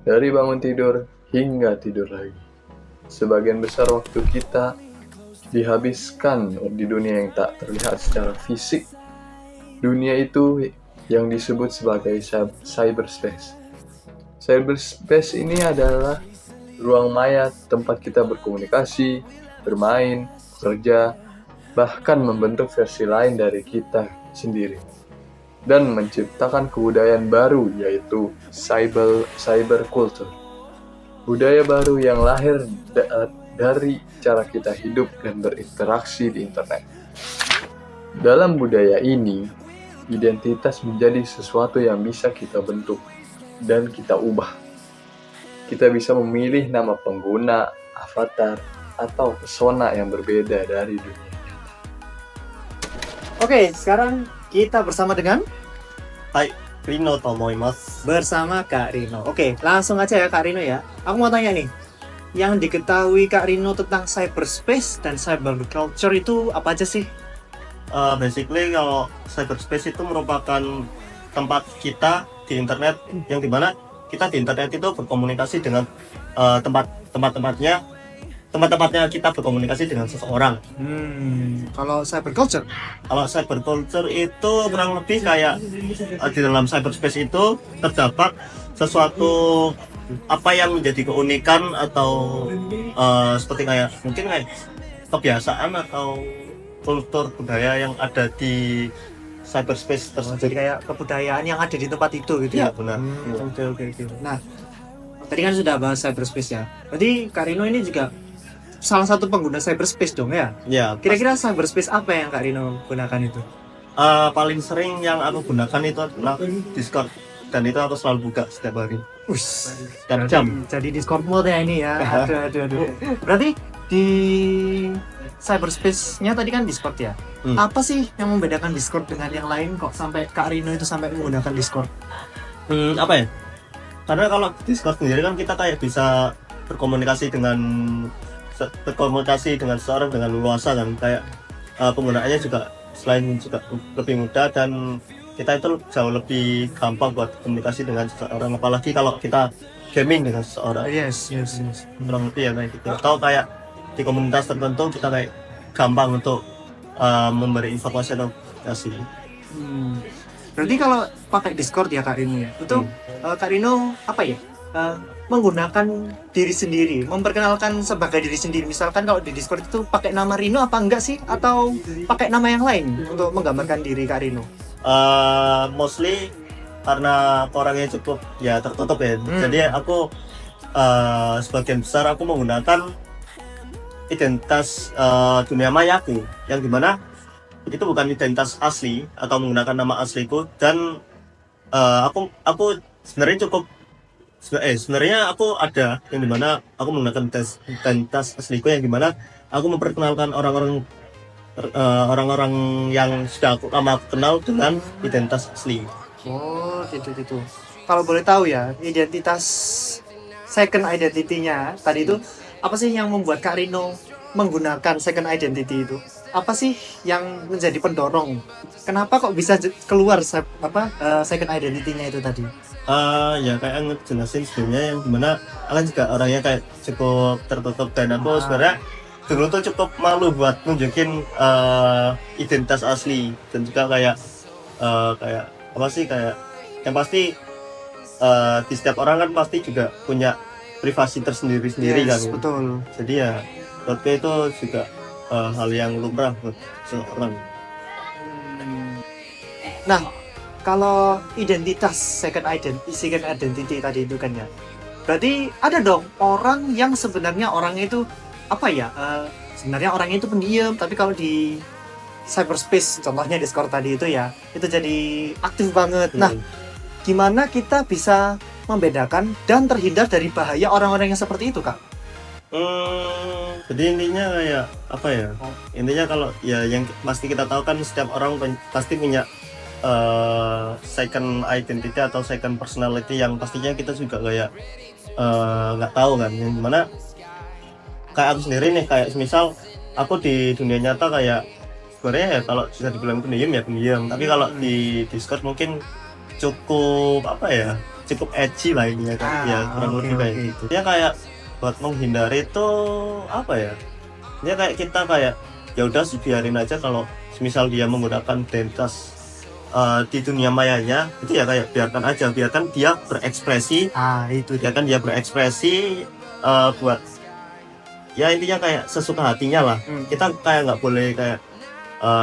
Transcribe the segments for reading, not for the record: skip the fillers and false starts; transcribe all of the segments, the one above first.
Dari bangun tidur hingga tidur lagi. Sebagian besar waktu kita dihabiskan di dunia yang tak terlihat secara fisik. Dunia itu yang disebut sebagai cyberspace. Cyberspace ini adalah ruang maya tempat kita berkomunikasi, bermain, bekerja, bahkan membentuk versi lain dari kita sendiri dan menciptakan kebudayaan baru yaitu cyberculture. Budaya baru yang lahir dari cara kita hidup dan berinteraksi di internet. Dalam budaya ini, identitas menjadi sesuatu yang bisa kita bentuk dan kita ubah. Kita bisa memilih nama pengguna, avatar, atau persona yang berbeda dari dunia. Oke, sekarang kita bersama dengan Hai, Rino tomoimasu. bersama Kak Rino. Oke, langsung aja ya Kak Rino ya. Aku mau tanya nih, yang diketahui Kak Rino tentang cyberspace dan cyberculture itu apa aja sih? Basically kalau cyberspace itu merupakan tempat kita di internet yang dimana kita di internet itu berkomunikasi dengan tempat-tempatnya kita berkomunikasi dengan seseorang. Kalau cyberculture? Kalau cyberculture itu kurang lebih kayak di dalam cyberspace itu terdapat sesuatu apa yang menjadi keunikan atau seperti kayak mungkin kayak kebiasaan atau kultur budaya yang ada di cyberspace tersebut. Jadi kayak kebudayaan yang ada di tempat itu gitu Iya, ya? benar. Oke. Nah, tadi kan sudah bahas cyberspace ya. Berarti Kak Rino ini juga salah satu pengguna cyberspace dong ya? Ya, Kira-kira cyberspace apa yang Kak Rino gunakan itu? paling sering yang aku gunakan itu adalah Discord dan itu aku selalu buka setiap hari, setiap jam. Jadi Discord mode ya ini ya. Aduh. Berarti di cyberspace-nya tadi kan Discord ya. Apa sih yang membedakan Discord dengan yang lain kok sampai Kak Rino itu sampai menggunakan Discord? Apa ya? Karena kalau Discord sendiri kan kita kayak bisa berkomunikasi dengan seseorang dengan luasa kan, kayak penggunaannya juga selain juga lebih mudah dan kita itu jauh lebih gampang buat komunikasi dengan seseorang, apalagi kalau kita gaming dengan seseorang. Yes. Kurang lebih ya kayak gitu. Atau kayak di komunitas tertentu kita kayak gampang untuk memberi informasi atau kasih. Berarti kalau pakai Discord ya Kak Rino ya, itu Kak Rino apa ya? Menggunakan diri sendiri, memperkenalkan sebagai diri sendiri. Misalkan kalau di Discord itu pakai nama Rino apa enggak sih? Atau pakai nama yang lain untuk menggambarkan diri Kak Rino? Mostly karena orangnya cukup ya tertutup ya. Jadi aku sebagian besar aku menggunakan identitas dunia mayaku yang dimana itu bukan identitas asli atau menggunakan nama asliku, dan aku sebenarnya sebenarnya aku ada yang dimana aku menggunakan identitas asliku yang dimana aku memperkenalkan orang-orang yang sudah lama aku kenal dengan identitas asli. Oh, gitu. Kalau boleh tahu ya, identitas second identity-nya tadi itu apa sih yang membuat Kak Rino menggunakan second identity itu? Apa sih yang menjadi pendorong? Kenapa kok bisa keluar second identity-nya itu tadi? Ya kayak ngejelasin sebelumnya yang dimana aku juga orangnya kayak cukup tertutup dan aku sebenarnya dulu tuh cukup malu buat nunjukin identitas asli, dan juga kayak apa sih, kayak yang pasti di setiap orang kan pasti juga punya privasi tersendiri kan. Betul. Jadi ya menurutku itu juga hal yang lumrah buat seorang. Nah, kalau identitas second identity tadi itu kan ya, berarti ada dong orang yang sebenarnya orangnya itu apa ya? Sebenarnya orangnya itu pendiam, tapi kalau di cyberspace, contohnya Discord tadi itu ya, itu jadi aktif banget. Nah, gimana kita bisa membedakan dan terhindar dari bahaya orang-orang yang seperti itu, Kak? Jadi intinya kayak apa ya? Intinya kalau ya yang pasti kita tahu kan setiap orang pasti punya second identity atau second personality yang pastinya kita juga kayak nggak tahu kan, yang dimana kayak aku sendiri nih, kayak misal aku di dunia nyata kayak sebenarnya ya kalau bisa dibilang pendiam ya pendiam, tapi kalau di Discord mungkin cukup apa ya, cukup edgy lah ini ya kan. Ya kurang lebih kayak oke. gitu. Dia kayak buat menghindari itu apa ya? Dia kayak kita kayak ya udah biarin aja kalau misal dia menggunakan identitas di dunia mayanya itu ya kayak biarkan dia berekspresi, Itu dia. biarkan dia berekspresi buat ya intinya kayak sesuka hatinya lah. Kita kayak nggak boleh kayak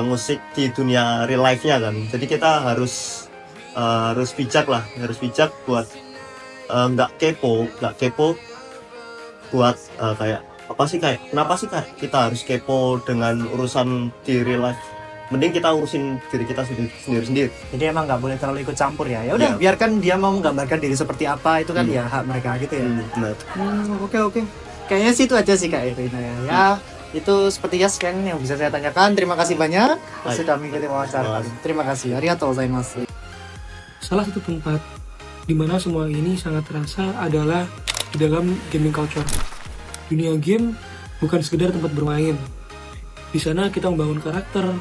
ngusik di dunia real life-nya kan. Jadi kita harus bijak lah, harus bijak buat nggak kepo buat kayak apa sih kayak kenapa sih kayak kita harus kepo dengan urusan di real life. Mending kita urusin diri kita sendiri. Jadi emang nggak boleh terlalu ikut campur ya. Ya udah, Iya. biarkan dia mau menggambarkan diri seperti apa, itu kan ya hak mereka gitu ya. Benar. Oke. Kayaknya sih itu aja sih Kak Irina ya. Ya, itu sepertinya sekian yang bisa saya tanyakan. Terima kasih banyak sudah mengikuti wawancara kali ini. Terima kasih. Arigatou gozaimasu. Salah satu tempat di mana semua ini sangat terasa adalah di dalam gaming culture. Dunia game bukan sekedar tempat bermain. Di sana kita membangun karakter,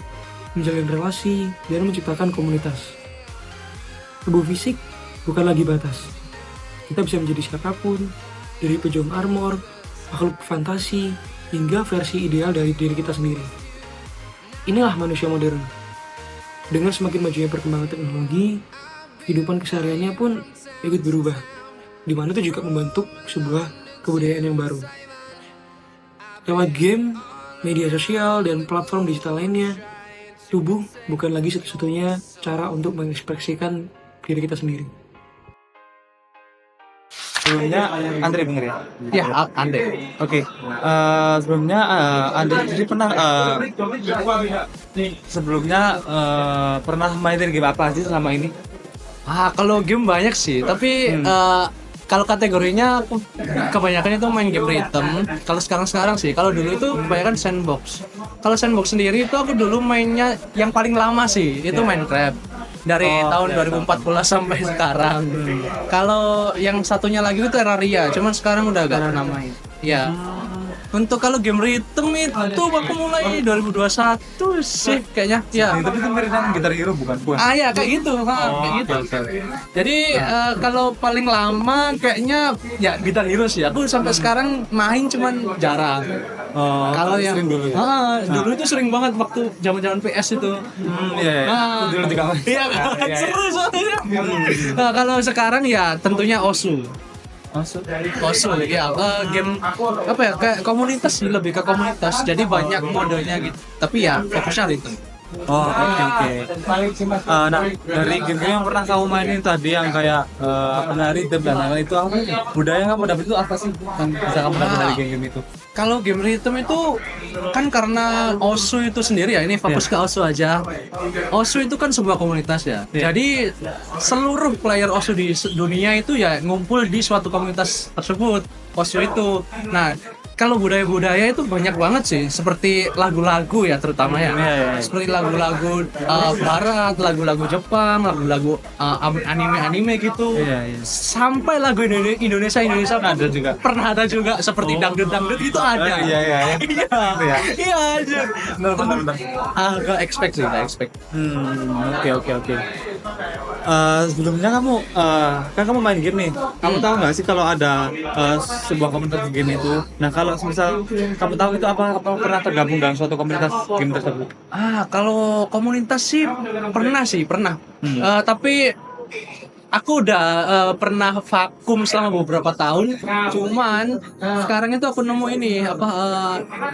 menjalin relasi, dan menciptakan komunitas. Tubuh fisik bukan lagi batas. Kita bisa menjadi siapapun, dari pejuang armor, makhluk fantasi, hingga versi ideal dari diri kita sendiri. Inilah manusia modern. Dengan semakin majunya perkembangan teknologi, kehidupan kesehariannya pun ikut berubah, di mana itu juga membentuk sebuah kebudayaan yang baru. Lewat game, media sosial, dan platform digital lainnya, tubuh bukan lagi satu-satunya cara untuk mengekspresikan diri kita sendiri. Sebelumnya Andre bener ya? Ya, Ande. Oke. Sebelumnya Andre sendiri pernah pernah mainin game apa sih selama ini? Kalau game banyak sih, tapi kalau kategorinya aku kebanyakan itu main game rhythm. Kalau sekarang sih, kalau dulu itu kebanyakan sandbox. Kalau sandbox sendiri itu aku dulu mainnya yang paling lama sih, itu Minecraft. Dari tahun 2014 sampai sekarang. Kalau yang satunya lagi itu Terraria, cuman sekarang udah gak pernah main. Ya. Untuk kalau game rhythm itu aku mulai 2021 sih kayaknya. Ya. Tapi itu mirip dengan Guitar Hero bukan? Ya kayak gitu, kayak gitu. Jadi kalau paling lama kayaknya ya Guitar Hero sih. Aku sampai sekarang main cuman jarang. Kalau yang sering dulu. Dulu itu sering banget waktu zaman-zaman PS itu. Iya. Dulu juga. Iya, seru soalnya. Nah, kalau sekarang ya tentunya Osu ya game apa ya kayak komunitas sih, lebih ke komunitas, jadi banyak modenya gitu, tapi ya fokusnya itu. Oke. Nah, dari game yang pernah kamu mainin tadi yang kayak rhythm dan lain-lain itu apa? Budaya yang kamu dapat itu apa sih yang bisa kamu dapat dari game itu? Kalau game rhythm itu kan karena Osu itu sendiri ya, ini fokus ke Osu aja. Osu itu kan sebuah komunitas ya. Jadi seluruh player Osu di dunia itu ya ngumpul di suatu komunitas tersebut, Osu itu. Nah, kalau budaya-budaya itu banyak banget sih, seperti lagu-lagu ya terutama ya. Seperti lagu-lagu barat, lagu-lagu Jepang, lagu-lagu anime-anime gitu. Sampai lagu Indonesia Ada juga. pernah ada juga, seperti dangdut-dangdut itu ada. Iya. Iya aja. Benar. Gak expect. Oke. Sebelumnya kamu kan kamu main game nih. Kamu tahu nggak sih kalau ada sebuah komunitas game itu? Nah, kalau misal kamu tahu itu apa pernah tergabung dalam suatu komunitas game tersebut? Kalau komunitas sih pernah. Tapi aku udah pernah vakum selama beberapa tahun. Cuman sekarang itu aku nemu ini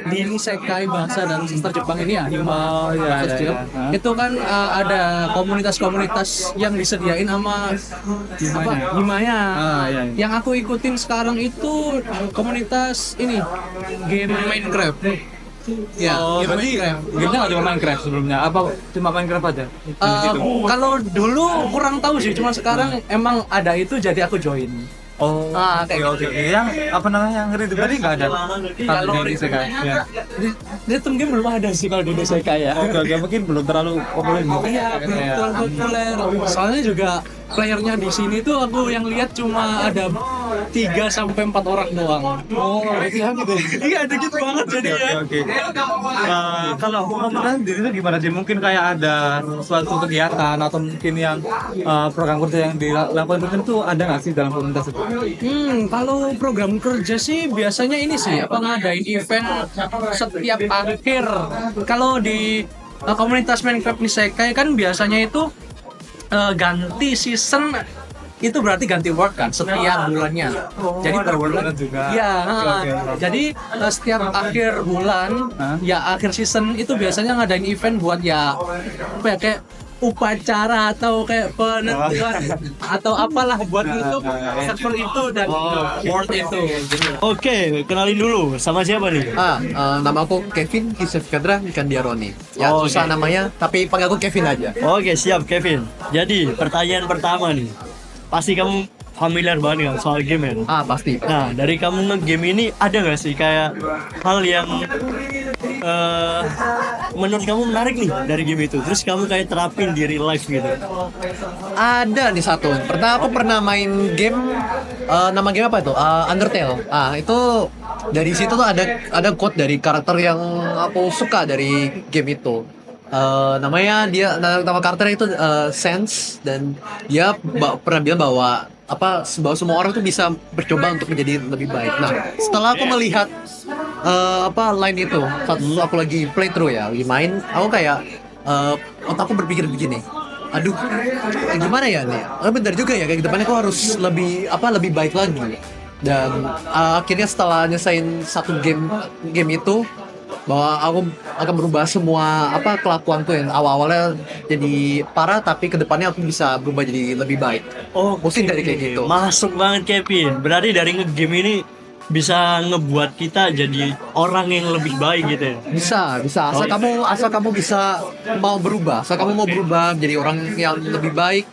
Nini Sekai bahasa dan sastra Jepang ini ya. Itu kan ada komunitas-komunitas yang disediain sama Himaya. Yang aku ikutin sekarang itu komunitas ini game Minecraft. Ya, berarti gamenya nggak cuma Minecraft sebelumnya? Apa cuma Minecraft aja? kalau dulu kurang tahu sih, cuma sekarang emang ada itu jadi aku join. Kayak gitu. Yang apa namanya yang rhythm tadi nggak ada? Kalau di Isekai. Ya. Rhythm game belum ada sih kalau di Isekai ya. Oke, mungkin belum terlalu populer gitu. Iya, belum terlalu populer. Soalnya juga playernya di sini tuh aku yang lihat cuma ada 3 sampai 4 orang doang. Oh, iya gitu. Iya, dikit banget jadi ya. Oke. Kalau komunitas sendiri itu gimana sih? Mungkin kayak ada suatu kegiatan atau mungkin yang program kerja yang dilakukan itu ada nggak sih dalam komunitas itu? Kalau program kerja sih biasanya ini sih apa ngadain event setiap akhir. Kalau di komunitas Minecraft Nisekai kan biasanya itu ganti season itu berarti ganti world kan setiap bulannya. Jadi per bulan juga. ya. Oke. Jadi setiap akhir bulan ya akhir season itu biasanya ngadain event buat ya apa ya kayak upacara atau kayak penentuan atau apalah buat nutup server itu dan world itu. Oke, kenalin dulu sama siapa nih? Nama aku Kevin Kisef Kadra Kandiaroni. Ya Oh, susah oke. namanya, tapi panggil aku Kevin aja. Oke, siap Kevin. Jadi pertanyaan pertama nih, pasti kamu familiar banget kan soal game ya? Pasti. Nah, dari kamu nge-game ini ada nggak sih kayak hal yang menurut kamu menarik nih dari game itu? Terus kamu kayak terapin di real life gitu? Ada nih satu. Aku pernah main game, nama game apa itu? Undertale. Itu dari situ tuh ada quote dari karakter yang aku suka dari game itu. Namanya nama karakternya itu Sense, dan dia pernah bilang bahwa bahwa semua orang tuh bisa bercoba untuk menjadi lebih baik. Nah, setelah aku melihat line itu, saat aku lagi playthrough ya, lagi main, aku kayak otakku berpikir begini. Aduh, gimana ya nih? Benar juga ya, kayak depannya aku harus lebih baik lagi. Dan akhirnya setelah nyesain satu game itu, bahwa aku akan berubah semua kelakuanku yang awalnya jadi parah, tapi kedepannya aku bisa berubah jadi lebih baik. Oh, Mungkin dari kayak gitu. Masuk banget Kevin. Berarti dari nge-game ini bisa ngebuat kita jadi orang yang lebih baik gitu ya? Bisa. Asal kamu bisa mau berubah, asal kamu mau berubah menjadi orang yang lebih baik,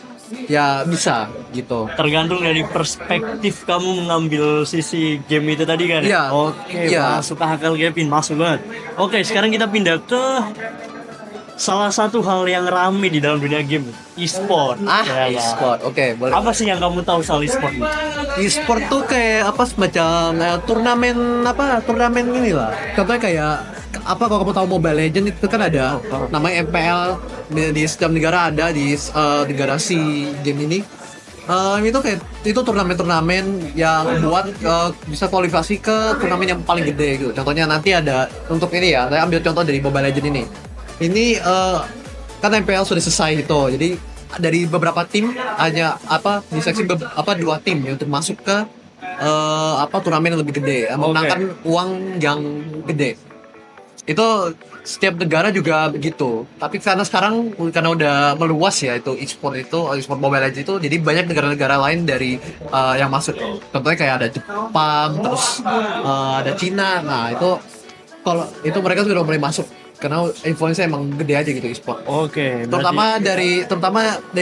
ya bisa gitu. Tergantung dari perspektif kamu mengambil sisi game itu tadi kan? Iya. Oke, Iya. masuk akal Kevin, masuk banget. Oke, sekarang kita pindah ke salah satu hal yang rame di dalam dunia game, e-sport. Ya, E-sport. Oke, boleh. apa sih yang kamu tahu soal e-sport? E-sport tuh kayak semacam turnamen inilah. Contohnya kayak kalau kamu tahu Mobile Legends itu kan ada namanya MPL di setiap negara, ada di negara si game ini. Itu turnamen yang buat bisa kualifikasi ke turnamen yang paling gede gitu. Contohnya nanti ada untuk ini ya, saya ambil contoh dari Mobile Legends ini. Ini kan MPL sudah selesai itu. Jadi dari beberapa tim hanya diseleksi 2 tim ya, untuk masuk ke turnamen yang lebih gede, memenangkan uang yang gede. Itu setiap negara juga begitu. Tapi karena sekarang udah meluas ya itu e-sport Mobile Legends itu, jadi banyak negara-negara lain dari yang masuk. Contohnya kayak ada Jepang, terus ada Cina. Nah, kalau itu mereka sudah mulai masuk karena influence emang gede aja gitu e-sport. Oke, Terutama dari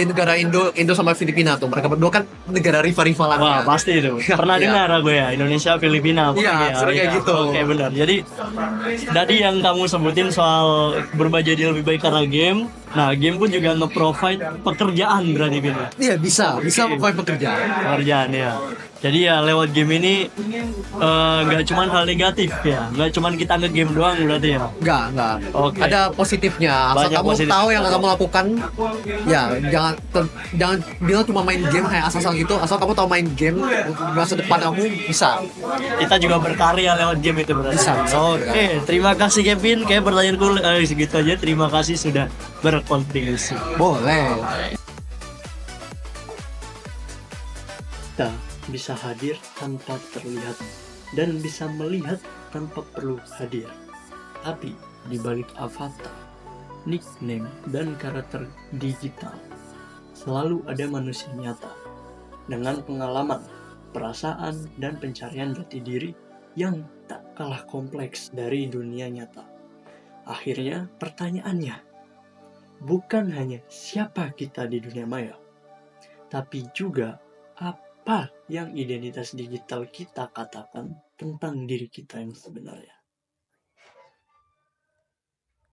negara Indo sama Filipina tuh. Mereka berdua kan negara rival-rivalan. wah, pasti itu. Pernah Iya. dengar aku ya, Indonesia, Filipina. Iya, sering kayak gitu. Oke, benar. Jadi tadi yang kamu sebutin soal berubah jadi lebih baik karena game. Nah, game pun juga nge-provide pekerjaan berarti Vin. Iya, bisa provide pekerjaan. Pekerjaan ya. Jadi ya lewat game ini nggak cuman hal negatif ya, nggak cuman kita nge-game doang berarti ya. Enggak. Oke. Ada positifnya. Asal Banyak kamu positif. tahu yang kamu lakukan, ya jangan bilang cuma main game kayak asal gitu. Asal kamu tahu main game, masa depan kamu bisa. Kita juga berkarya lewat game itu berarti. Bisa. Oke, terima kasih Kevin. Kayak pertanyaanku segitu aja. Terima kasih sudah berkontribusi. Boleh. Kita bisa hadir tanpa terlihat dan bisa melihat tanpa perlu hadir. Tapi di balik avatar, nickname, dan karakter digital selalu ada manusia nyata dengan pengalaman, perasaan, dan pencarian jati diri yang tak kalah kompleks dari dunia nyata. Akhirnya pertanyaannya bukan hanya siapa kita di dunia maya, tapi juga apa yang identitas digital kita katakan tentang diri kita yang sebenarnya.